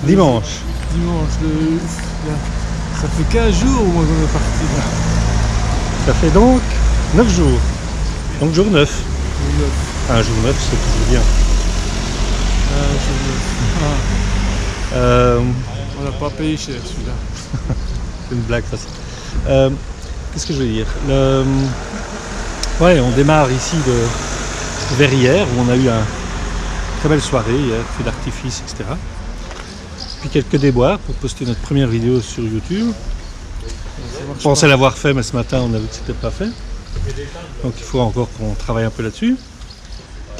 Dimanche. Dimanche. Ça fait 15 jours moi qu'on est parti là. Ça fait donc 9 jours. Donc jour 9. Le 9. Un jour 9, c'est toujours bien. On n'a pas payé cher celui-là. C'est une blague facile. Qu'est-ce que je veux dire? Ouais, on démarre ici de Verrières où on a eu une très belle soirée hier, feu d'artifice, etc. Puis quelques déboires pour poster notre première vidéo sur YouTube. Je pensais l'avoir fait, mais ce matin on a vu que c'était pas fait. Donc il faut encore qu'on travaille un peu là-dessus.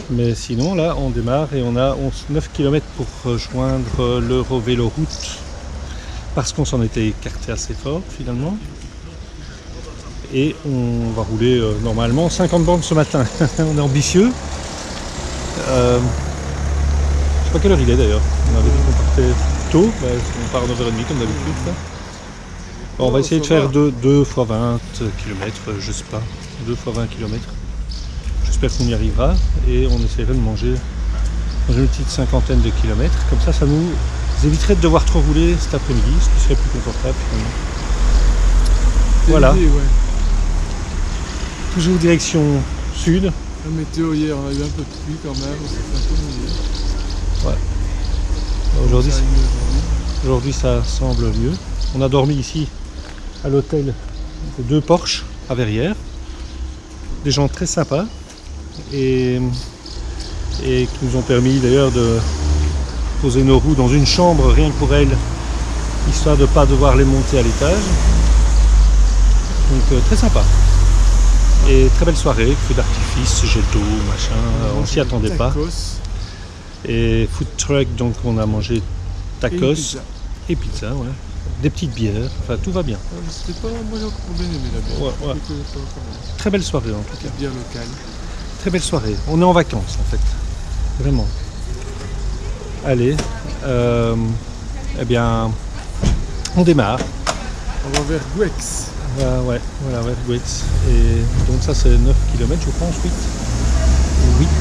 Mais sinon là on démarre et on a 9 km pour rejoindre l'Eurovéloroute parce qu'on s'en était écarté assez fort finalement. Et on va rouler normalement 50 bornes ce matin. On est ambitieux. Je sais pas quelle heure il est d'ailleurs. On avait dit qu'on partait tôt. On part à 9h30 comme d'habitude. Bon, on va essayer de faire 2 fois 20 km, je sais pas. 2 fois 20 km. J'espère qu'on y arrivera. Et on essaierait de manger dans une petite cinquantaine de kilomètres. Comme ça, ça nous éviterait de devoir trop rouler cet après-midi, ce qui serait plus confortable finalement. Voilà. Toujours direction sud. La météo hier, on a eu un peu de pluie quand même, on s'est fait un peu mouiller. Ouais. Aujourd'hui ça semble mieux. On a dormi ici à l'hôtel de 2 Porsche à Verrières. Des gens très sympas et qui nous ont permis d'ailleurs de poser nos roues dans une chambre rien que pour elles, histoire de ne pas devoir les monter à l'étage. Donc très sympa. Et très belle soirée, feu d'artifice, jet d'eau, machin, on s'y attendait pas. Et food truck, donc on a mangé tacos et pizza, ouais. Des petites bières, enfin tout va bien. C'était pas moi j'ai encore bien aimé la bière. Ouais. Très belle soirée en tout cas. Bière locale. Très belle soirée. On est en vacances en fait. Vraiment. Allez. Eh bien, on démarre. On va vers Gouex. Ouais, voilà, vers Gouex. Et donc ça c'est 9 km je pense, 8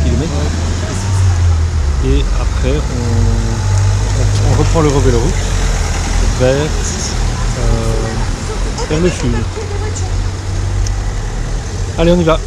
km. Ouais. Et après on reprend l'Eurovéloroute vers le sud. Allez, on y va.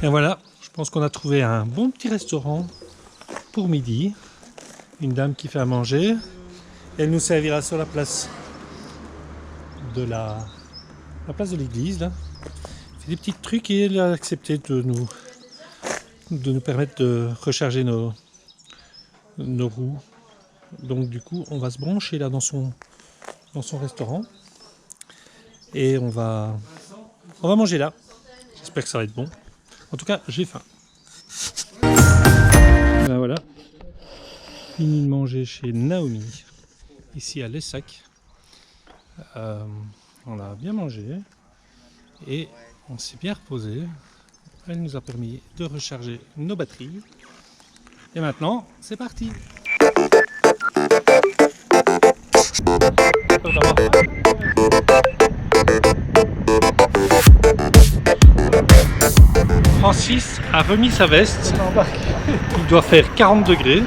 Et voilà, je pense qu'on a trouvé un bon petit restaurant pour midi. Une dame qui fait à manger. Elle nous servira sur la place de l'église là. Elle fait des petits trucs et elle a accepté de nous permettre de recharger nos roues. Donc du coup on va se brancher là dans son restaurant et on va manger là. J'espère que ça va être bon. En tout cas, j'ai faim. Ben voilà. Fini de manger chez Naomi, ici à Lessac. On a bien mangé et on s'est bien reposé. Elle nous a permis de recharger nos batteries. Et maintenant, c'est parti. Francis a remis sa veste. Il doit faire 40 degrés.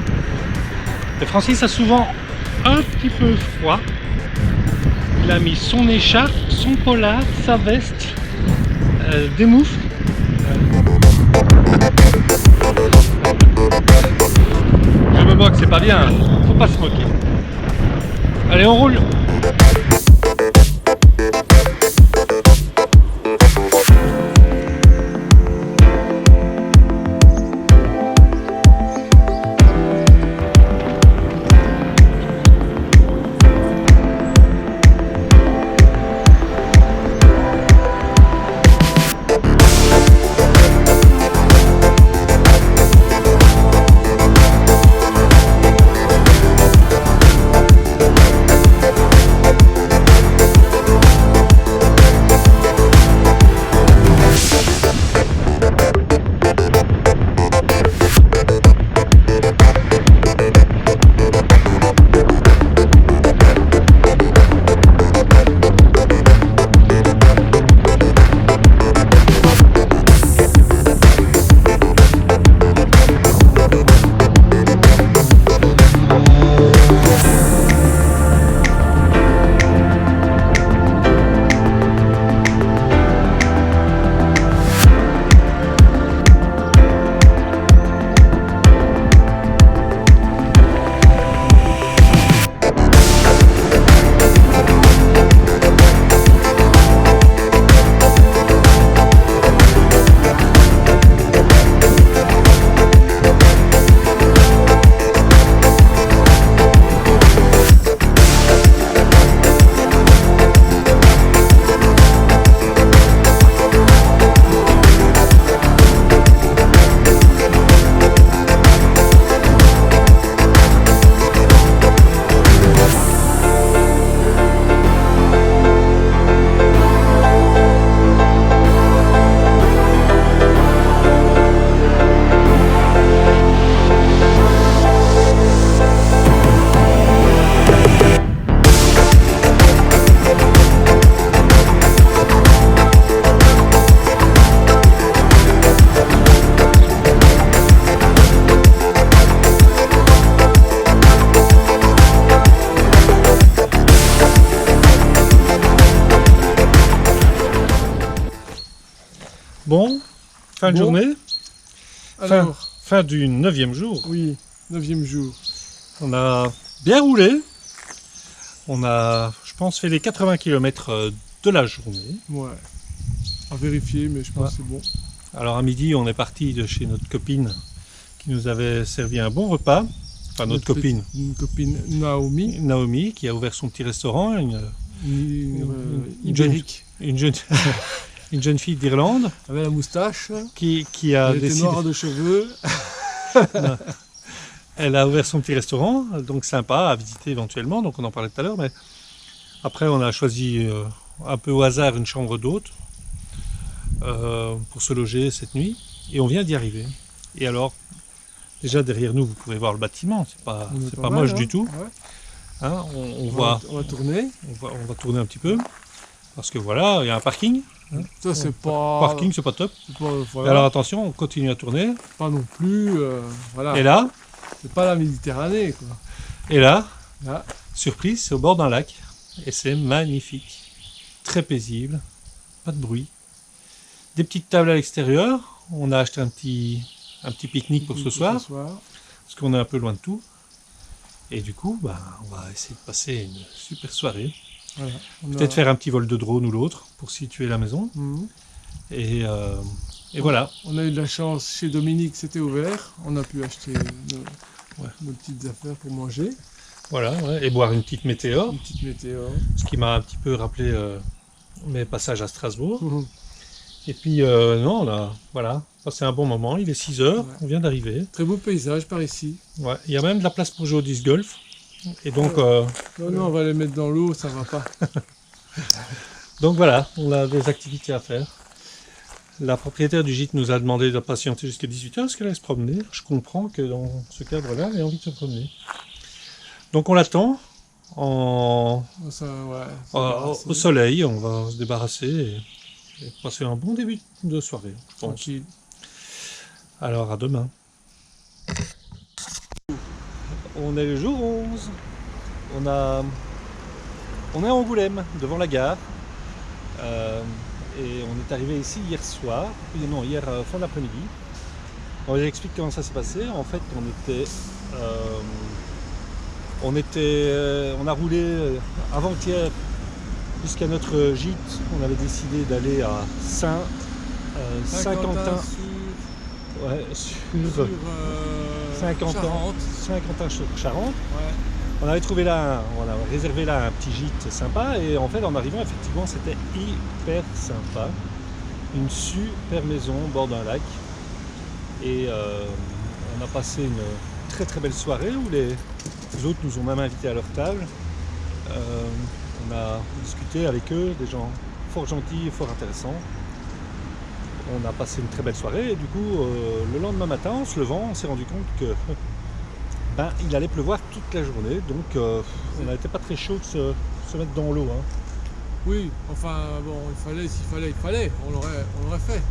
Et Francis a souvent un petit peu froid. Il a mis son écharpe, son polar, sa veste, des moufles. Je me moque, c'est pas bien. Faut pas se moquer. Allez, on roule. Bon, fin de journée, fin du 9e jour. Oui, 9e jour. On a bien roulé. On a, je pense, fait les 80 km de la journée. Ouais, à vérifier, mais je pense que c'est bon. Alors à midi, on est parti de chez notre copine qui nous avait servi un bon repas. Enfin, notre copine. Une copine Naomi. Naomi, qui a ouvert son petit restaurant. Ibérique. Une jeune fille d'Irlande. Avec la moustache. Qui a elle était noire de cheveux. Elle a ouvert son petit restaurant, donc sympa à visiter éventuellement, donc on en parlait tout à l'heure. Mais après, on a choisi un peu au hasard une chambre d'hôte pour se loger cette nuit. Et on vient d'y arriver. Et alors, déjà derrière nous, vous pouvez voir le bâtiment. C'est pas moche du tout. Ouais. Hein, on va tourner. On va tourner un petit peu. Parce que voilà, il y a un parking. Ça, c'est pas... Parking, c'est pas top. Voilà. Alors attention, on continue à tourner. Pas non plus, voilà. Et là, c'est pas la Méditerranée, quoi. Et là, surprise, c'est au bord d'un lac. Et c'est magnifique. Très paisible. Pas de bruit. Des petites tables à l'extérieur. On a acheté un petit pique-nique pour ce soir. Parce qu'on est un peu loin de tout. Et du coup, on va essayer de passer une super soirée. Voilà. Peut-être faire un petit vol de drone ou l'autre pour situer la maison. Et voilà. On a eu de la chance, chez Dominique c'était ouvert. On a pu acheter nos petites affaires pour manger. Voilà, et boire une petite météore. Une petite météore. Ce qui m'a un petit peu rappelé mes passages à Strasbourg. Et puis non, là, voilà, c'est un bon moment, il est 6 heures, Ouais. on vient d'arriver. Très beau paysage par ici. Ouais, il y a même de la place pour jouer au disc golf. Et donc, Non, on va les mettre dans l'eau, ça va pas. donc voilà, on a des activités à faire. La propriétaire du gîte nous a demandé de patienter jusqu'à 18h parce qu'elle allait se promener. Je comprends que dans ce cadre-là, elle ait envie de se promener. Donc on l'attend Ça, ouais, au soleil, on va se débarrasser et passer un bon début de soirée, je pense. tranquille. Alors à demain. On est le jour 11. On est à Angoulême, devant la gare. Et on est arrivé ici hier soir, non, hier fin d'après-midi. J'explique comment ça s'est passé. En fait, on a roulé avant-hier jusqu'à notre gîte. On avait décidé d'aller à Saint-Quentin. Sur Saint-Quentin-sur-Charente. Ouais. On avait réservé là un petit gîte sympa et en fait en arrivant effectivement c'était hyper sympa. Une super maison au bord d'un lac et on a passé une très très belle soirée où les autres nous ont même invités à leur table. On a discuté avec eux, des gens fort gentils et fort intéressants. On a passé une très belle soirée et du coup le lendemain matin en se levant on s'est rendu compte que il allait pleuvoir toute la journée, donc on n'était pas très chaud de se mettre dans l'eau. Hein. Oui, enfin bon, s'il fallait, on l'aurait fait.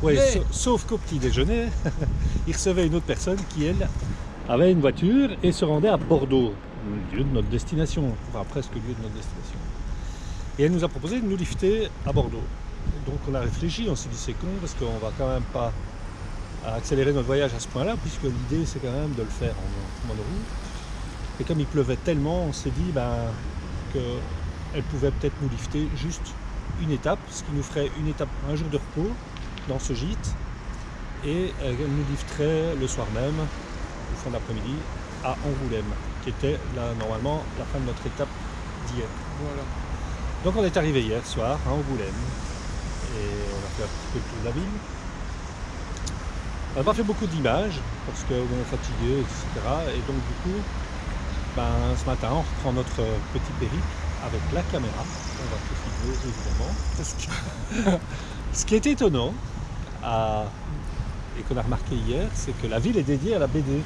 Oui, Mais... sauf qu'au petit déjeuner, il recevait une autre personne qui, elle, avait une voiture et se rendait à Bordeaux, le lieu de notre destination, enfin presque le lieu de notre destination. Et elle nous a proposé de nous lifter à Bordeaux. Donc on a réfléchi, on s'est dit c'est con parce qu'on va quand même pas accélérer notre voyage à ce point-là, puisque l'idée c'est quand même de le faire en monoroute. Et comme il pleuvait tellement, on s'est dit qu'elle pouvait peut-être nous lifter juste une étape, ce qui nous ferait un jour de repos dans ce gîte, et elle nous lifterait le soir même, au fin d'après-midi, à Angoulême, qui était là, normalement la fin de notre étape d'hier. Voilà. Donc on est arrivé hier soir à Angoulême, et on a fait un petit peu le tour de la ville. On n'a pas fait beaucoup d'images parce qu'on est fatigué, etc. Et donc du coup, ce matin, on reprend notre petit périple avec la caméra. On va tout filmer évidemment. Ce qui est étonnant, et qu'on a remarqué hier, c'est que la ville est dédiée à la BD.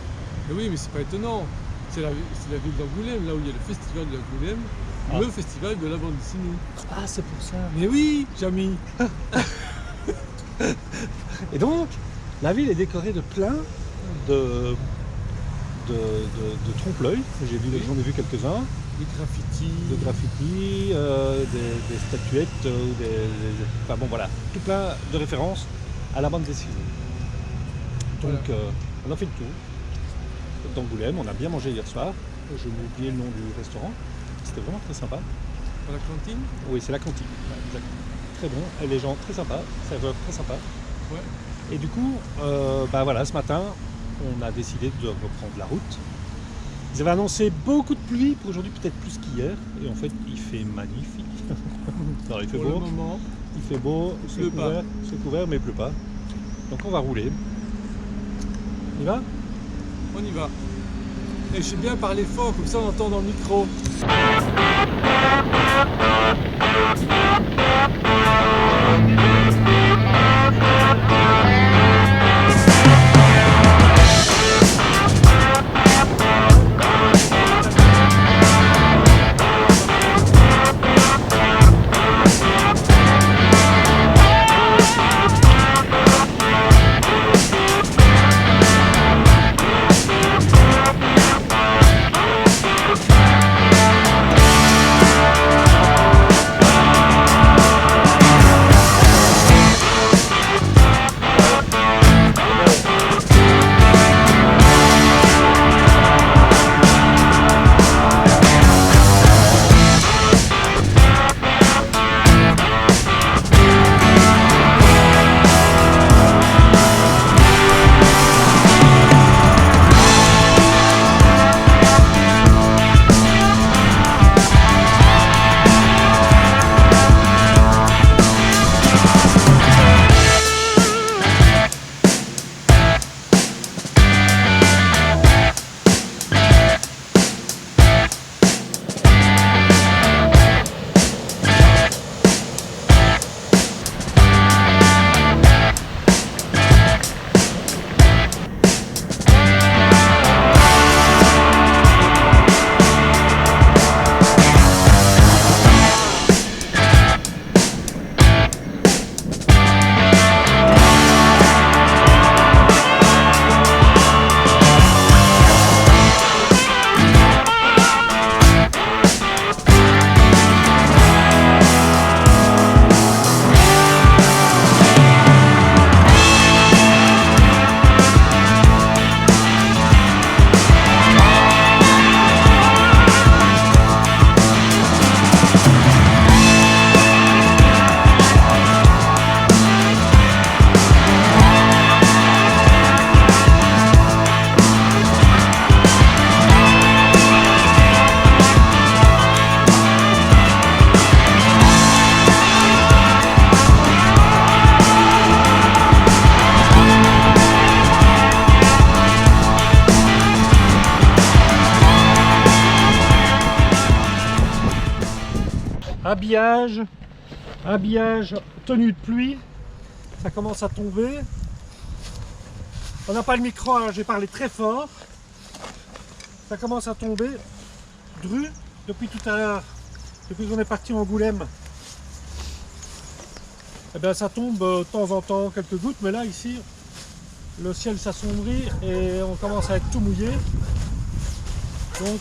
Mais oui, mais c'est pas étonnant. C'est la ville d'Angoulême, là où il y a le festival de l'Angoulême, le festival de la bande dessinée. Ah, c'est pour ça. Mais oui, Jamy. Et donc, la ville est décorée de plein de trompe-l'œil. J'en ai vu quelques-uns. Des graffitis. Des statuettes, enfin bon voilà, tout plein de références à la bande dessinée. Donc on a fait le tour d'Angoulême, on a bien mangé hier soir. Je m'ai oublié le nom du restaurant. C'était vraiment très sympa. Dans la cantine. Oui, c'est la cantine. Ouais, exactement. Très bon, et les gens très sympas, serveurs très sympas. Ouais. Et du coup, voilà, ce matin, on a décidé de reprendre la route. Ils avaient annoncé beaucoup de pluie pour aujourd'hui, peut-être plus qu'hier. Et en fait, il fait magnifique. Non, il fait Pour beau. le moment. Il fait beau, c'est couvert, mais il pleut pas. Donc on va rouler. On y va ? On y va. Et je sais bien parler fort, comme ça on entend dans le micro. habillage, tenue de pluie, ça commence à tomber. On n'a pas le micro, alors j'ai parlé très fort. Ça commence à tomber. Dru, depuis tout à l'heure, depuis qu'on est parti en Angoulême, eh bien ça tombe de temps en temps quelques gouttes, mais là ici le ciel s'assombrit et on commence à être tout mouillé. Donc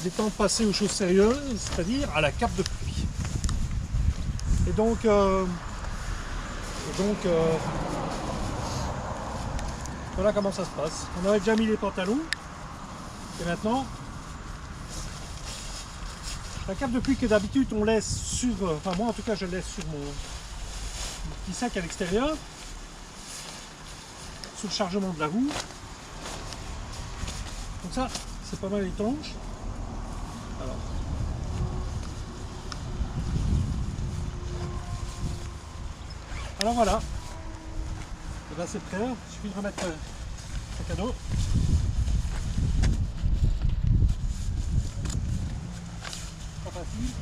il est temps de passer aux choses sérieuses, c'est-à-dire à la cape de pluie. Et donc voilà comment ça se passe. On avait déjà mis les pantalons et maintenant la cape de pluie que d'habitude on laisse sur, enfin moi en tout cas je laisse sur mon petit sac à l'extérieur, sous le chargement de la roue. Donc ça c'est pas mal étanche. Alors voilà, et là c'est prêt, il suffit de remettre le sac à dos. Pas facile.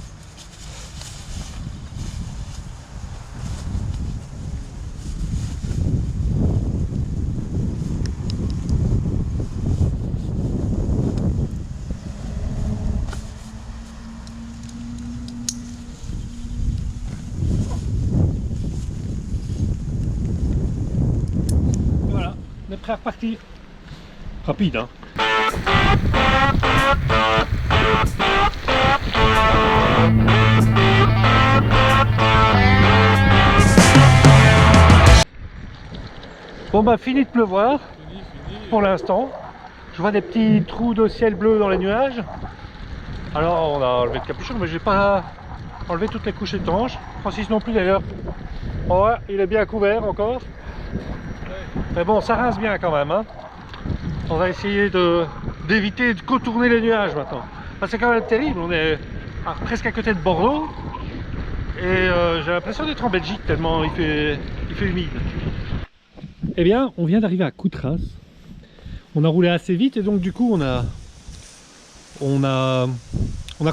On est prêt à repartir. Rapide, hein. Bon bah fini de pleuvoir. Fini. Pour l'instant. Je vois des petits trous de ciel bleu dans les nuages. Alors on a enlevé le capuchon, mais j'ai pas enlevé toutes les couches étanches. Francis non plus d'ailleurs. Ouais, il est bien couvert encore. Mais bon, ça rince bien quand même, hein. On va essayer d'éviter de contourner les nuages maintenant. Enfin, c'est quand même terrible, on est presque à côté de Bordeaux. Et j'ai l'impression d'être en Belgique tellement il fait humide. Eh bien, on vient d'arriver à Coutras. On a roulé assez vite et donc du coup on a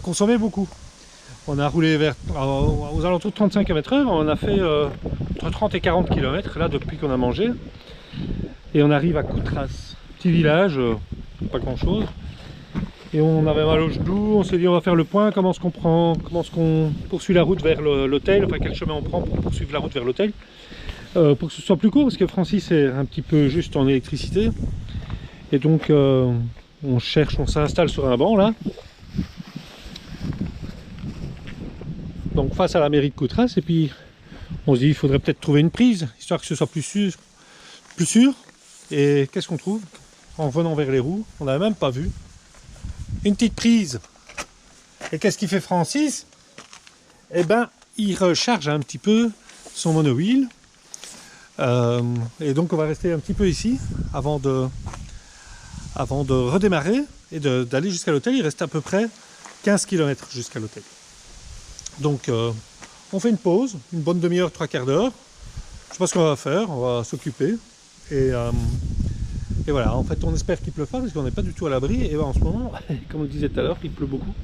consommé beaucoup. On a roulé aux alentours de 35 km/h, on a fait entre 30 et 40 km là depuis qu'on a mangé. Et on arrive à Coutras, petit village, pas grand chose. Et on avait mal au genou, on s'est dit on va faire le point, comment est-ce qu'on poursuit la route vers l'hôtel, enfin quel chemin on prend pour poursuivre la route vers l'hôtel. Pour que ce soit plus court, parce que Francis est un petit peu juste en électricité. Et donc on cherche, on s'installe sur un banc là. Donc face à la mairie de Coutras, et puis on se dit il faudrait peut-être trouver une prise, histoire que ce soit plus sûr. Et qu'est-ce qu'on trouve en venant vers les roues? On n'avait même pas vu. Une petite prise. Et qu'est-ce qu'il fait Francis? Eh ben, il recharge un petit peu son monowheel. Et donc on va rester un petit peu ici avant de redémarrer et d'aller jusqu'à l'hôtel. Il reste à peu près 15 km jusqu'à l'hôtel. Donc on fait une pause, une bonne demi-heure, 3/4 d'heure. Je sais pas ce qu'on va faire, on va s'occuper. Et voilà, en fait on espère qu'il pleuve pas parce qu'on n'est pas du tout à l'abri. Et ben, en ce moment, comme on le disait tout à l'heure, il pleut beaucoup.